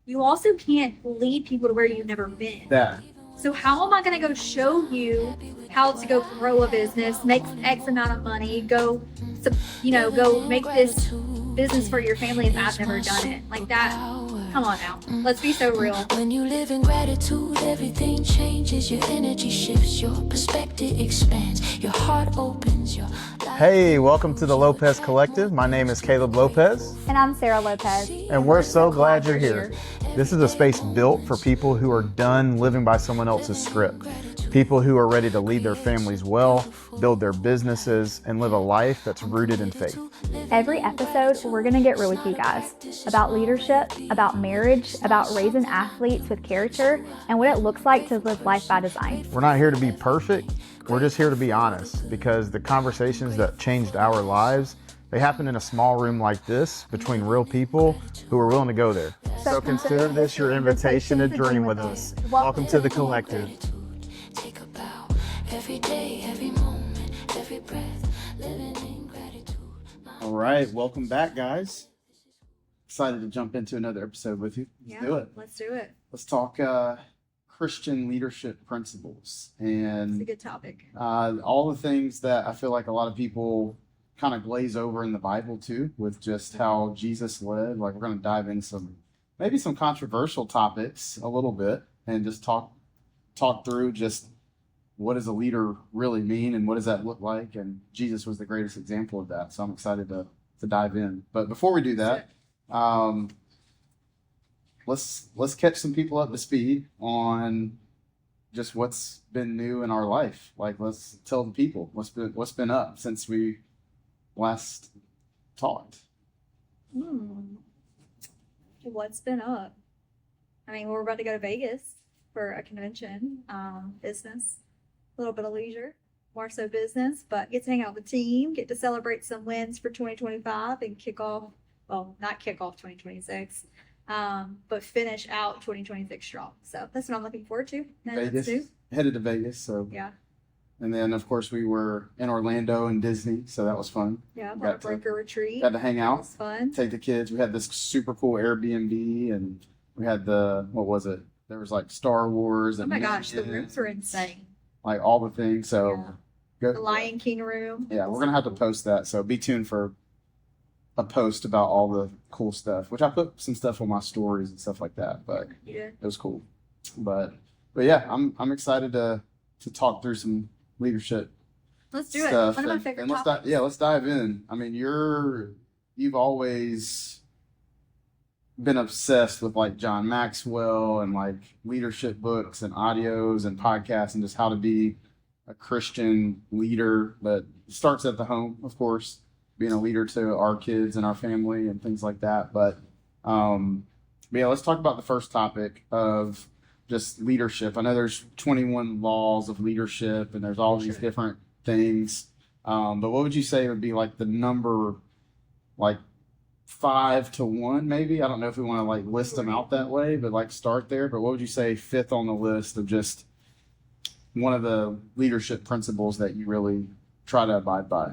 you also can't lead people to where you've never been. That. So how am I going to go show you how to go grow a business, make X amount of money, go make this business for your family if I've never done it? Like that. Come on now. Let's be so real. When you live in gratitude, everything changes. Your energy shifts, your perspective expands, your heart opens, your Hey, welcome to the Lopez Collective. My name is Caleb Lopez. And I'm Sarah Lopez. And we're so glad you're here. This is a space built for people who are done living by someone else's script. People who are ready to lead their families well, build their businesses, and live a life that's rooted in faith. Every episode, we're going to get real with you guys about leadership, about marriage, about raising athletes with character, and what it looks like to live life by design. We're not here to be perfect. We're just here to be honest, because the conversations that changed our lives, they happen in a small room like this between real people who are willing to go there. So consider this your invitation to dream with us. Welcome to the Collective. take a bow. Every day, every moment, every breath, living in gratitude. All right, welcome back, guys. Excited to jump into another episode with you. Let's do it. Let's do it. Let's talk Christian leadership principles It's a and good topic. all the things that I feel like a lot of people kind of glaze over in the Bible too, with just how Jesus led. Like we're going to dive in maybe some controversial topics a little bit and just talk through just what does a leader really mean and what does that look like. And Jesus was the greatest example of that. So I'm excited to dive in. But before we do that, let's catch some people up to speed on just what's been new in our life. Like let's tell the people what's been up since we last talked. What's been up? I mean, we're about to go to Vegas for a convention, business, a little bit of leisure, more so business, but get to hang out with the team, get to celebrate some wins for 2025 and not kick off 2026, but finish out 2026 strong. So that's what I'm looking forward to. Vegas, headed to Vegas. So Yeah. And then of course we were in Orlando and Disney, so that was fun. Yeah. Got Got to- breaker retreat. Got to hang That out, was fun. take the kids. We had this super cool Airbnb, and we had what was it? There was like Star Wars Oh and my gosh, the Minions, rooms were insane. like all the things. So The Lion King room. Yeah, we're gonna have to post that. So be tuned for a post about all the cool stuff, which I put some stuff on my stories and stuff like that. But Yeah. it was cool. But yeah, I'm excited to talk through some leadership Let's do it. stuff. One of my and favorite let's topics. let's dive in. I mean, you've always been obsessed with like John Maxwell and like leadership books and audios and podcasts and just how to be a Christian leader. But it starts at the home, of course, being a leader to our kids and our family and things like that. But yeah, let's talk about the first topic of just leadership. I know there's 21 laws of leadership and there's all these different things. But what would you say would be like the number, like 5 to 1, maybe? I don't know if we want to like list them out that way, but like start there. But what would you say fifth on the list of just one of the leadership principles that you really try to abide by?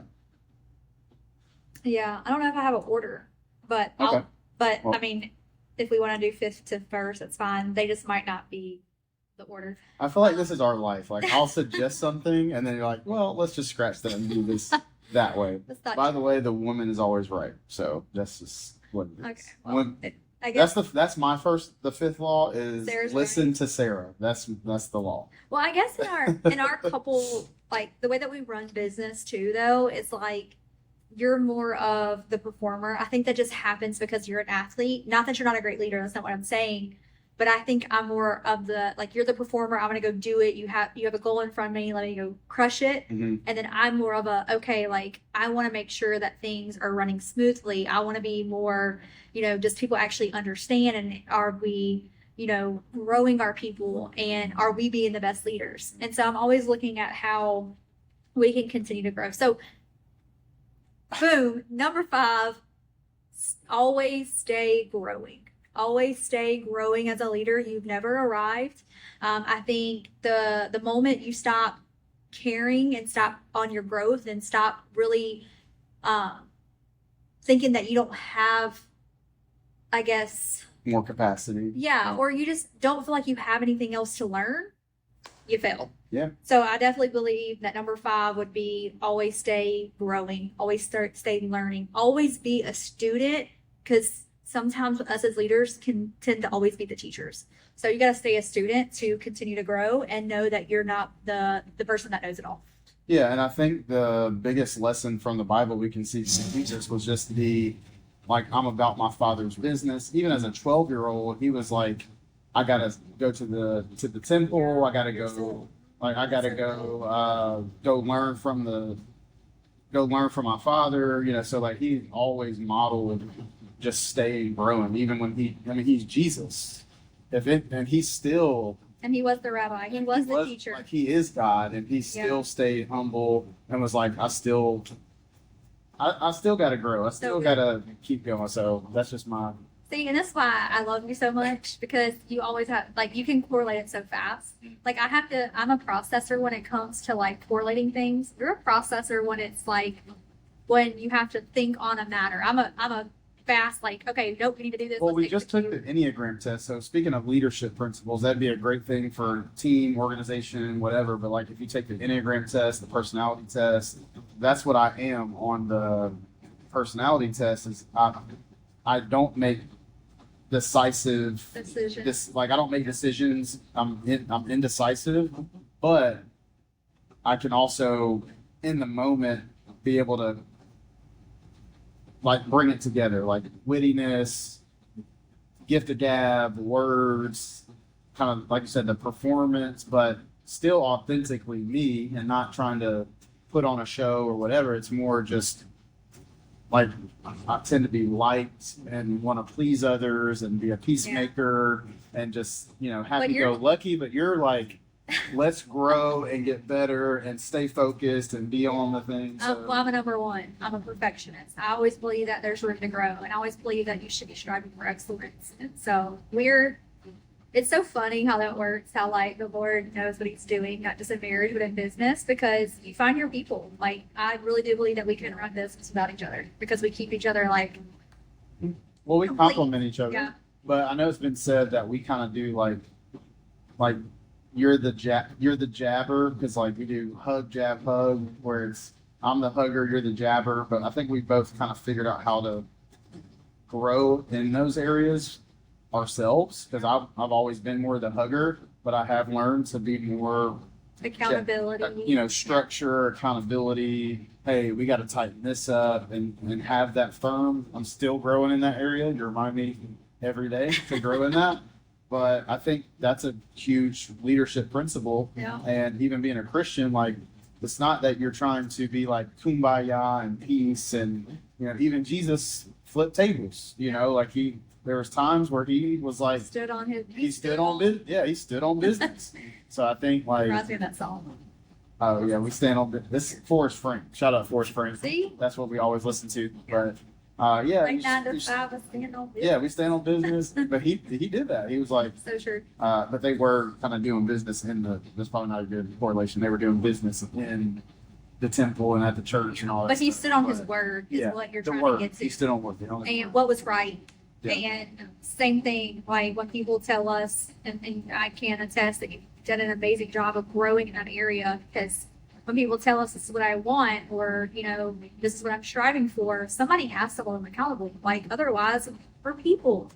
Yeah, I don't know if I have an order, but Okay. I mean, if we want to do fifth to first, that's fine. They just might not be the order. I feel like this is our life. Like I'll suggest something and then you're like, well, let's just scratch that and do this that way. That's not By the way, the woman is always right. So that's just what it is. okay. Well, When- I guess. that's my the fifth law is Sarah's listen right. to Sarah. That's the law. Well, I guess in our couple, like the way that we run business too, though, is like you're more of the performer. I think that just happens because you're an athlete. Not that you're not a great leader. That's not what I'm saying. But I think I'm more of the like you're the performer. I'm gonna go do it. You have a goal in front of me. Let me go crush it. Mm-hmm. And then I'm more of like I want to make sure that things are running smoothly. I want to be more, just people actually understand, and are we, growing our people, and are we being the best leaders? And so I'm always looking at how we can continue to grow. So boom, number 5, always stay growing. Always stay growing as a leader. You've never arrived. I think the moment you stop caring and stop on your growth and stop really thinking that you don't have, I guess, more capacity. Yeah, or you just don't feel like you have anything else to learn, you fail. Yeah. So I definitely believe that number 5 would be always stay growing, always stay learning, always be a student, because sometimes us as leaders can tend to always be the teachers. So you got to stay a student to continue to grow and know that you're not the person that knows it all. Yeah, and I think the biggest lesson from the Bible we can see from Jesus was just like, I'm about my Father's business. Even as a 12-year-old, he was like, I gotta go to the temple. I gotta go, like, I gotta go learn from my father. You know, so like he always modeled just staying growing, even when he's Jesus. And he's still. And he was the rabbi. He was the teacher. Like, he is God, and he still stayed humble and was like, I still got to grow. I still got to keep going. So that's just my. See, and that's why I love you so much, because you always have, like, you can correlate it so fast. Like, I'm a processor when it comes to, like, correlating things. You're a processor when it's, like, when you have to think on a matter. I'm a fast, like, okay, nope, we need to do this. Well, Let's we take just took the Enneagram test. So speaking of leadership principles, that'd be a great thing for team, organization, whatever. But like if you take the Enneagram test, the personality test, that's what I am on the personality test. Is I don't make decisive decisions. I don't make decisions. I'm indecisive, but I can also in the moment be able to like bring it together, like wittiness, gift of gab, words, kind of like you said, the performance, but still authentically me and not trying to put on a show or whatever. It's more just like I tend to be liked and want to please others and be a peacemaker and just, happy-go-lucky, but you're like, let's grow and get better and stay focused and be on the things. Well, I'm a number 1. I'm a perfectionist. I always believe that there's room to grow, and I always believe that you should be striving for excellence. And so it's so funny how that works, how like the Lord knows what he's doing, not just in marriage, but in business, because you find your people. Like, I really do believe that we can run business without each other because we keep each other like. Well, we complement each other. Yeah. But I know it's been said that we kind of do like you're the jabber, because like we do hug, jab, hug, where it's I'm the hugger, you're the jabber. But I think we both kind of figured out how to grow in those areas ourselves, because I've always been more the hugger, but I have learned to be more accountability, structure, accountability. Hey, we got to tighten this up and have that firm. I'm still growing in that area. You remind me every day to grow in that. But I think that's a huge leadership principle. Yeah. And even being a Christian, like, it's not that you're trying to be like kumbaya and peace. And, even Jesus flipped tables, like there was times where he was like, he stood on business. So I think like, reminds me of that song. Oh yeah, we stand on this. Forrest Frank. Shout out Forrest Frank. See? That's what we always listen to. But yeah, Like 9 to 5, I stand on business. yeah, we stand on business. But he did that. He was like, So true. but they were kind of doing business that's probably not a good correlation. They were doing business in the temple and at the church and all that. But he stuff. stood on his But, word, is what you're the trying word. to get to. He stood on what? And what was right. Yeah. And same thing, like when people tell us, and I can attest that you've done an amazing job of growing in that area, because when people tell us this is what I want, or, this is what I'm striving for, somebody has to hold them accountable. Like, otherwise, we're people.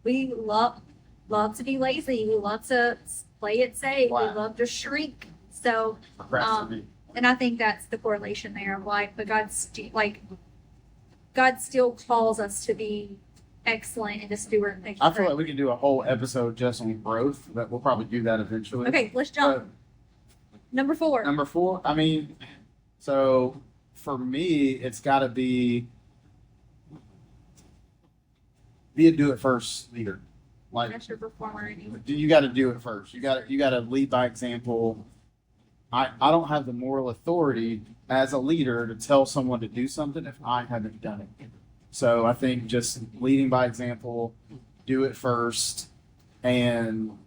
We love to be lazy. We love to play it safe. Wow. We love to shrink. So, Procrastinate. and I think that's the correlation there of like, but God still calls us to be excellent and to steward things. I feel like we could do a whole episode just on growth, but we'll probably do that eventually. Okay, let's jump. Number 4. Number 4, so for me, it's got to be a do-it-first leader. Like, That's your performer. you got to do it first. You got to lead by example. I don't have the moral authority as a leader to tell someone to do something if I haven't done it. So I think just leading by example, do it first, and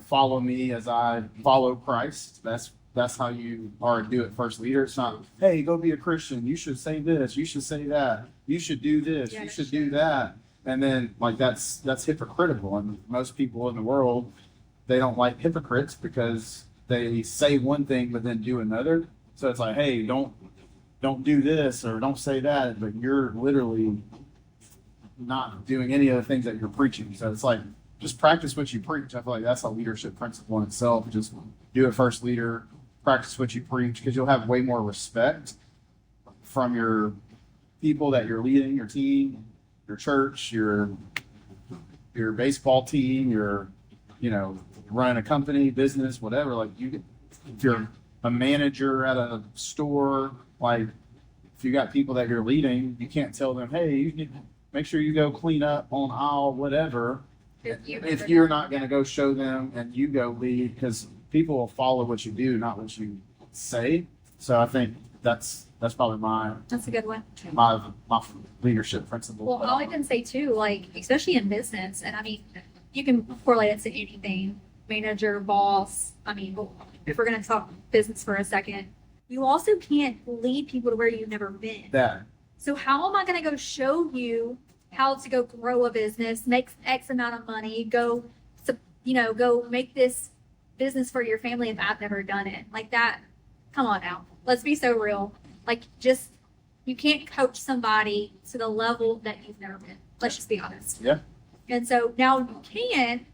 follow me as I follow Christ. That's how you are a do-it-first leader. It's not, hey, go be a Christian. You should say this. You should say that. You should do this. Yeah, you should do that. And then like that's hypocritical, and most people in the world, they don't like hypocrites because they say one thing but then do another. So it's like, hey, don't do this or don't say that, but you're literally not doing any of the things that you're preaching. So it's like, just practice what you preach. I feel like that's a leadership principle in itself. Just do it first, leader. Practice what you preach, because you'll have way more respect from your people that you're leading, your team, your church, your baseball team, your, you know, running a company, business, whatever. Like if you're a manager at a store, like if you got people that you're leading, you can't tell them, hey, you need to make sure you go clean up on aisle, whatever. If you're not going to go show them and you go lead, because people will follow what you do, not what you say. So I think that's probably That's a good one. my leadership principle. Well, I'll even say too, like, especially in business, and I mean, you can correlate it to anything, manager, boss. I mean, if we're going to talk business for a second, you also can't lead people to where you've never been. That So how am I going to go show you how to go grow a business, make X amount of money, go make this business for your family if I've never done it? Like that, come on now. Let's be so real. Like, just, you can't coach somebody to the level that you've never been. Let's just be honest. Yeah. And so now you can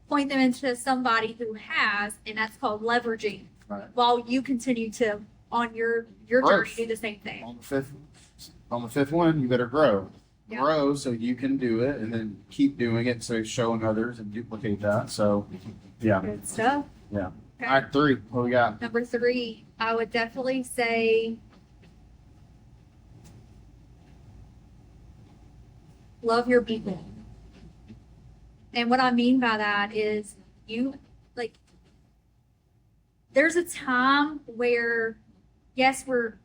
point them into somebody who has, and that's called leveraging, right. while you continue to, on your journey, Growth. do the same thing. On the fifth one, you better grow. Yeah. Grow so you can do it, and then keep doing it. So showing others and duplicate that. So, yeah. Good stuff. Yeah. Okay. All right, 3. What we got? Number 3, I would definitely say love your people. And what I mean by that is there's a time where, yes, we're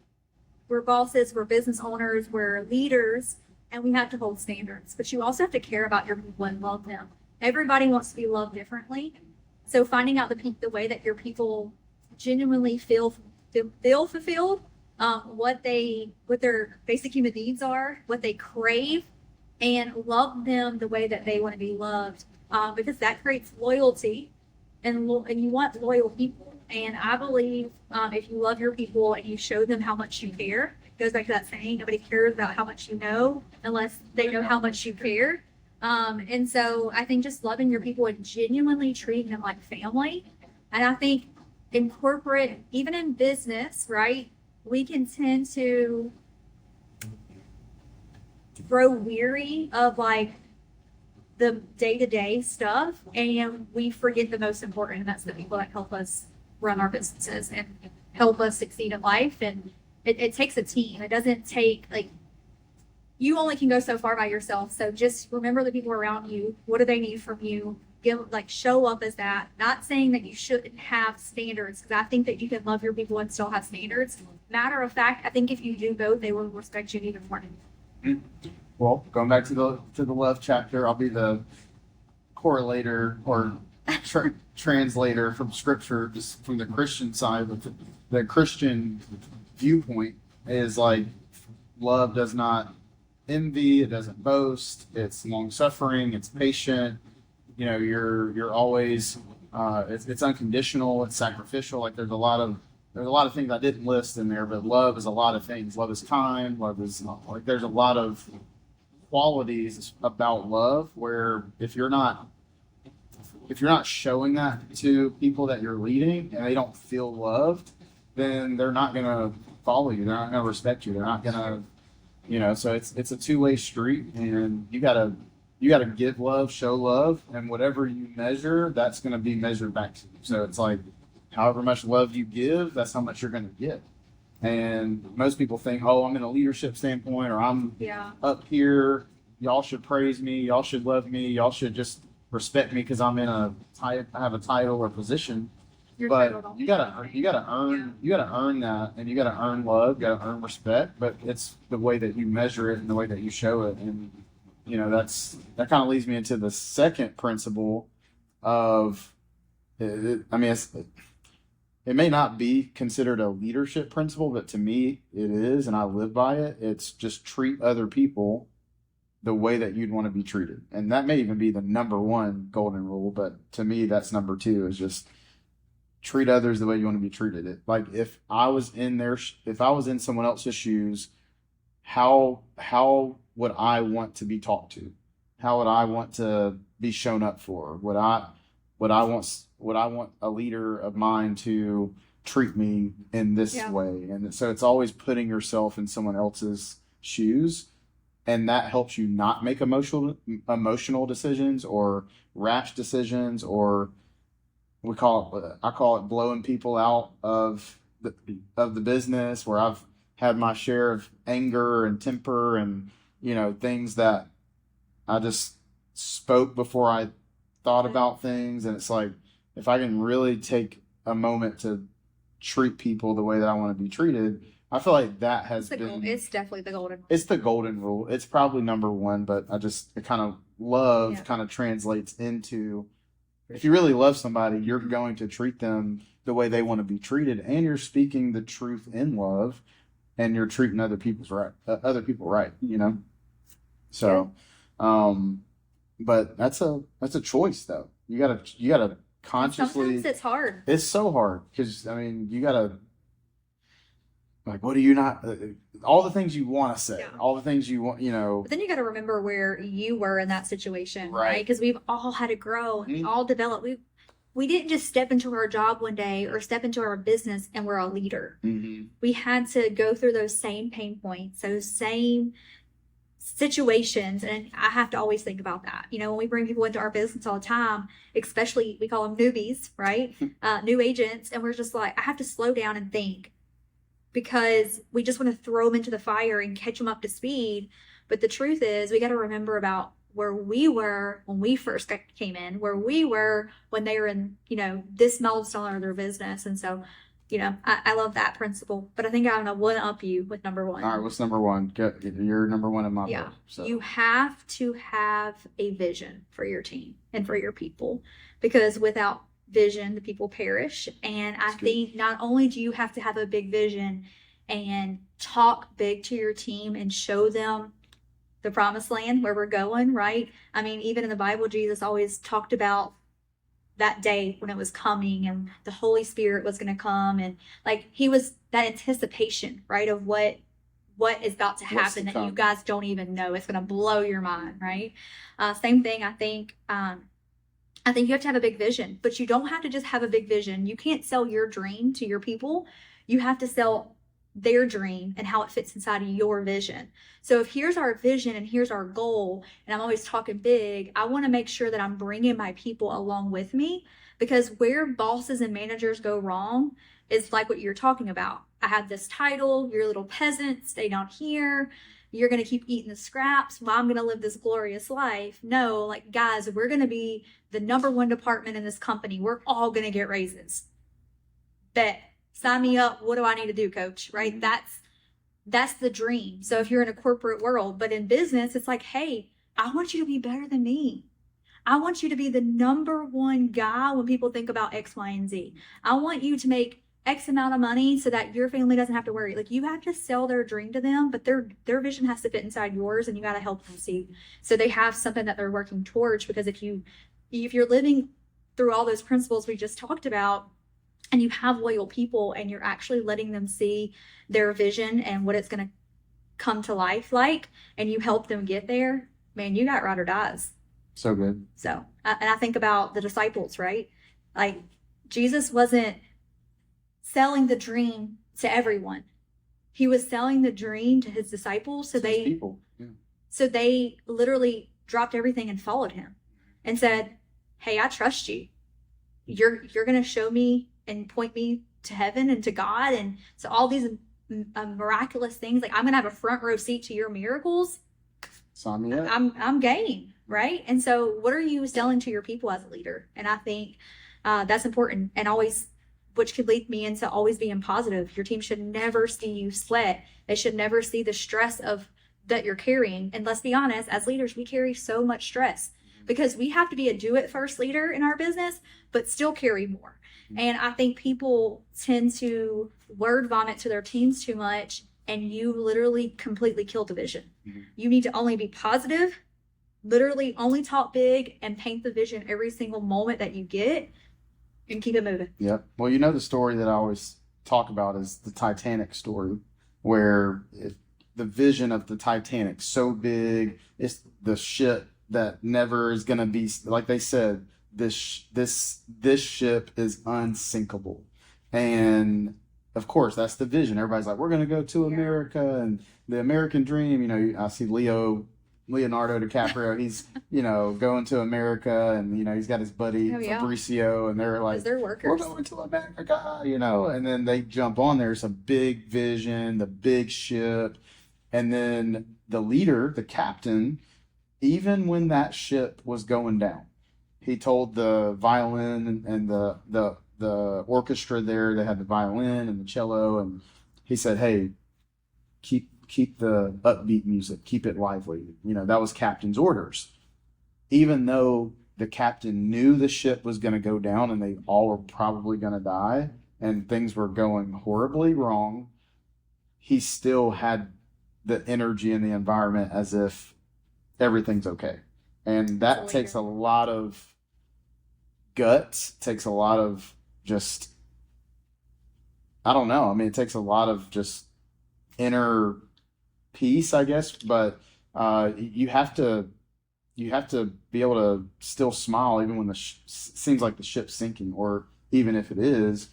bosses, we're business owners, we're leaders, and we have to hold standards, but you also have to care about your people and love them. Everybody wants to be loved differently. So finding out the way that your people genuinely feel fulfilled, what their basic human needs are, what they crave, and love them the way that they want to be loved, because that creates loyalty, and you want loyal people. And I believe if you love your people and you show them how much you care, it goes back to that saying, nobody cares about how much you know unless they know how much you care. And so I think just loving your people and genuinely treating them like family. And I think in corporate, even in business, right, we can tend to grow weary of like the day-to-day stuff, and we forget the most important, and that's the people that help us run our businesses and help us succeed in life. And it takes a team. It doesn't take, like, you only can go so far by yourself. So just remember the people around you. What do they need from you? Show up as that. Not saying that you shouldn't have standards, because I think that you can love your people and still have standards. Matter of fact, I think if you do both, they will respect you even more. Well, going back to the love chapter, I'll be the correlator or translator from scripture, just from the Christian side. But the Christian viewpoint is like, love does not envy, it doesn't boast, it's long suffering, it's patient. You know, you're always it's unconditional, it's sacrificial. Like there's a lot of things I didn't list in there, but love is a lot of things. Love is kind. Love is like, there's a lot of qualities about love where if you're not showing that to people that you're leading and they don't feel loved, then they're not gonna follow you. They're not gonna respect you. They're not gonna, so it's a two-way street, and you gotta give love, show love, and whatever you measure, that's gonna be measured back to you. So it's like, however much love you give, that's how much you're gonna get. And most people think, oh, I'm in a leadership standpoint, or I'm up here. Y'all should praise me. Y'all should love me. Y'all should just respect me because I have a title or position. But you gotta earn that, and you gotta earn love. You gotta earn respect. But it's the way that you measure it and the way that you show it. And that kind of leads me into the second principle of, it may not be considered a leadership principle, but to me it is, and I live by it. It's just treat other people the way that you'd want to be treated. And that may even be the number one golden rule, but to me, that's number two, is just treat others the way you want to be treated. Like if I was in someone else's shoes, how would I want to be talked to? How would I want to be shown up for? Would I want a leader of mine to treat me in this way? And so it's always putting yourself in someone else's shoes, and that helps you not make emotional decisions or rash decisions, or I call it blowing people out of the business, where I've had my share of anger and temper and, things that I just spoke before I thought about things. And it's like, if I can really take a moment to treat people the way that I want to be treated, I feel like that has been... It's definitely the golden rule. It's the golden rule. It's probably number one, but it kind of love kind of translates into, if you really love somebody, you're going to treat them the way they want to be treated, and you're speaking the truth in love, and you're treating other people right, So, but that's a choice though. You gotta consciously. Sometimes it's hard. It's so hard because you gotta, like, what do you not? All the things you want to say, all the things you want, But then you got to remember where you were in that situation, right? Because we've all had to grow, and all develop. We didn't just step into our job one day or step into our business and we're a leader. Mm-hmm. We had to go through those same pain points, those same situations. And I have to always think about that. When we bring people into our business all the time, especially we call them newbies, right? New agents. And we're just like, I have to slow down and think, because we just want to throw them into the fire and catch them up to speed. But the truth is, we got to remember about where we were when we first came in, where we were when they were in, this milestone of their business. And so, I love that principle, but I think I'm going to one-up you with number one. All right, what's number one? You're number one in my book. So. You have to have a vision for your team and for your people, because without vision, the people perish. And I think not only do you have to have a big vision and talk big to your team and show them the promised land where we're going, right? I mean, even in the Bible, Jesus always talked about that day when it was coming and the Holy Spirit was going to come. And like, he was that anticipation, right? Of what is about to happen that you guys don't even know. It's going to blow your mind, right? Same thing. I think you have to have a big vision, but you don't have to just have a big vision. You can't sell your dream to your people. You have to sell their dream and how it fits inside of your vision. So if here's our vision and here's our goal, and I'm always talking big, I want to make sure that I'm bringing my people along with me, because where bosses and managers go wrong is like what you're talking about. I have this title, you're a little peasant, stay down here. You're going to keep eating the scraps while I'm going to live this glorious life. No, like, guys, we're going to be the number one department in this company. We're all going to get raises. Bet. Sign me up. What do I need to do, coach? Right? That's the dream. So if you're in a corporate world, but in business, it's like, hey, I want you to be better than me. I want you to be the number one guy when people think about X, Y, and Z. I want you to make X amount of money so that your family doesn't have to worry. Like, you have to sell their dream to them, but their vision has to fit inside yours, and you got to help them see. So they have something that they're working towards, because if you're living through all those principles we just talked about, and you have loyal people and you're actually letting them see their vision and what it's going to come to life like, and you help them get there, man, you got ride or dies. So good. So, and I think about the disciples, right? Like, Jesus wasn't selling the dream to everyone. He was selling the dream to his disciples. So they literally dropped everything and followed him and said, hey, I trust you. You're going to show me and point me to heaven and to God. And so all these miraculous things, like, I'm going to have a front row seat to your miracles. Sign me up. I'm game, right? And so what are you selling to your people as a leader? And I think that's important, and always, which could lead me into always being positive. Your team should never see you sweat. They should never see the stress that you're carrying. And let's be honest, as leaders, we carry so much stress because we have to be a do-it-first leader in our business, but still carry more. And I think people tend to word vomit to their teams too much and you literally completely kill the vision. Mhm. You need to only be positive, literally only talk big and paint the vision every single moment that you get and keep it moving. Yeah. Well, you know, the story that I always talk about is the Titanic story, where the vision of the Titanic so big, it's the ship that never is going to be, like they said, this ship is unsinkable. And of course, that's the vision. Everybody's like, we're going to go to America and the American dream. You know, I see Leonardo DiCaprio, he's, you know, going to America, and, you know, he's got his buddy Fabricio, and they're like, they're we're workers. going to America, you know, and then they jump on there. It's a big vision, the big ship. And then the leader, the captain, even when that ship was going down, he told the violin and the orchestra there, they had the violin and the cello, and he said, hey, keep the upbeat music, keep it lively. You know, that was captain's orders. Even though the captain knew the ship was going to go down and they all were probably going to die and things were going horribly wrong, he still had the energy in the environment as if everything's okay. And that takes a lot of guts, takes a lot of just, I don't know. I mean, it takes a lot of just inner peace, I guess, but you have to be able to still smile even when seems like the ship's sinking, or even if it is.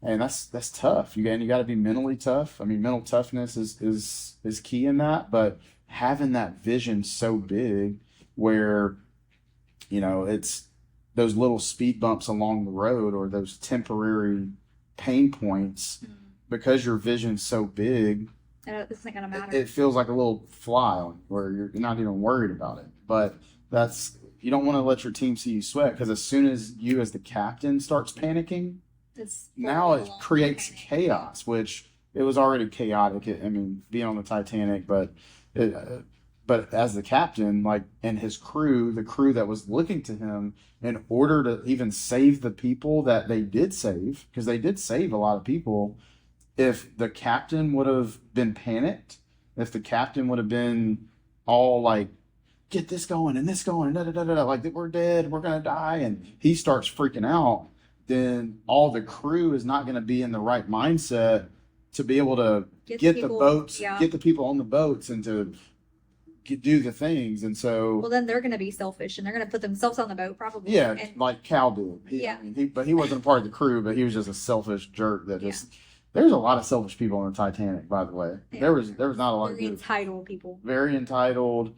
And that's tough. You got to be mentally tough. I mean, mental toughness is key in that, but having that vision so big where, you know, it's those little speed bumps along the road or those temporary pain points, because your vision's so big, this isn't gonna matter. It feels like a little fly where you're not even worried about it. But you don't want to let your team see you sweat, because as soon as you as the captain starts panicking, now it creates chaos, which it was already chaotic. I mean, being on the Titanic, but as the captain, like, and his crew, the crew that was looking to him, in order to even save the people that they did save, because they did save a lot of people. If the captain would have been panicked, if the captain would have been all like, get this going and this going, like we're dead, we're going to die, and he starts freaking out, then all the crew is not going to be in the right mindset to be able to get the boats, get the people on the boats, and to do the things. And so, well, then they're going to be selfish and they're going to put themselves on the boat, probably. Yeah, and, like Cal did. I mean, but he wasn't a part of the crew, but he was just a selfish jerk that just. There's a lot of selfish people on the Titanic, by the way. Yeah. There was not a lot of good. Entitled people. Very entitled.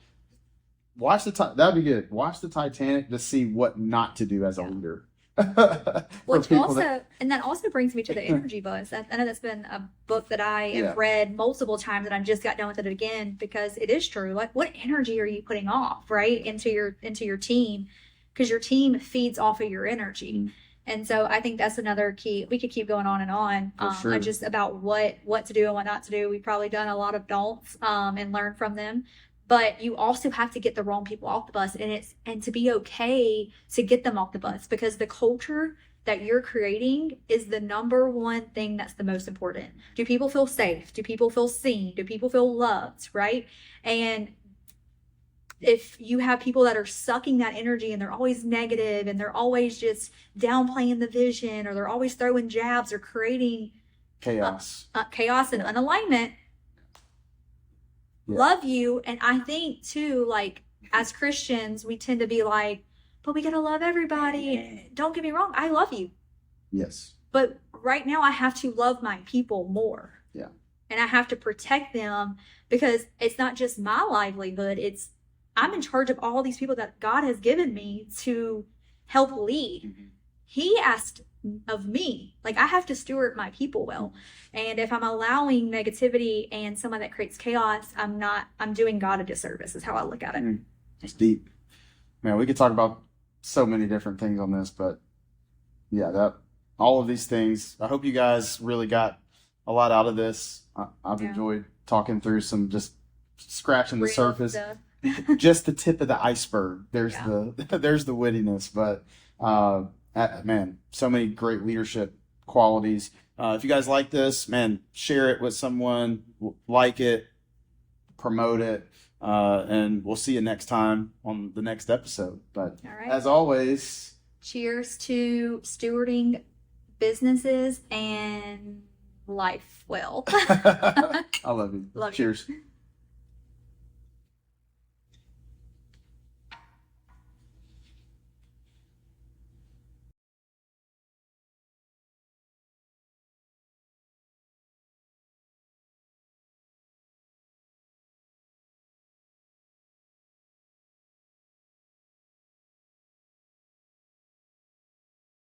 That'd be good. Watch the Titanic to see what not to do as a leader. Which also, and that also brings me to the energy buzz. I know that's been a book that I have read multiple times, and I just got done with it again, because it is true. Like, what energy are you putting off, right, into your team? Because your team feeds off of your energy. Mm-hmm. And so I think that's another key. We could keep going on and on, just about what to do and what not to do. We've probably done a lot of don'ts and learned from them. But you also have to get the wrong people off the bus, and to be okay to get them off the bus, because the culture that you're creating is the number one thing that's the most important. Do people feel safe? Do people feel seen? Do people feel loved? Right? And if you have people that are sucking that energy and they're always negative and they're always just downplaying the vision, or they're always throwing jabs or creating chaos and unalignment, love you. And I think too, like, as Christians, we tend to be like, but we gotta love everybody. Don't get me wrong, I love you. Yes. But right now I have to love my people more. Yeah. And I have to protect them, because it's not just my livelihood, I'm in charge of all these people that God has given me to help lead. Mm-hmm. He asked of me, like, I have to steward my people well. And if I'm allowing negativity and someone that creates chaos, I'm doing God a disservice, is how I look at it. It's deep. Man, we could talk about so many different things on this, but yeah, all of these things, I hope you guys really got a lot out of this. I've enjoyed talking through some, just scratching the surface. Just the tip of the iceberg. There's the wittiness, but man, so many great leadership qualities. If you guys like this, man, share it with someone, like it, promote it, and we'll see you next time on the next episode. But All right. as always, Cheers to stewarding businesses and life well. I love you. Love you. Cheers.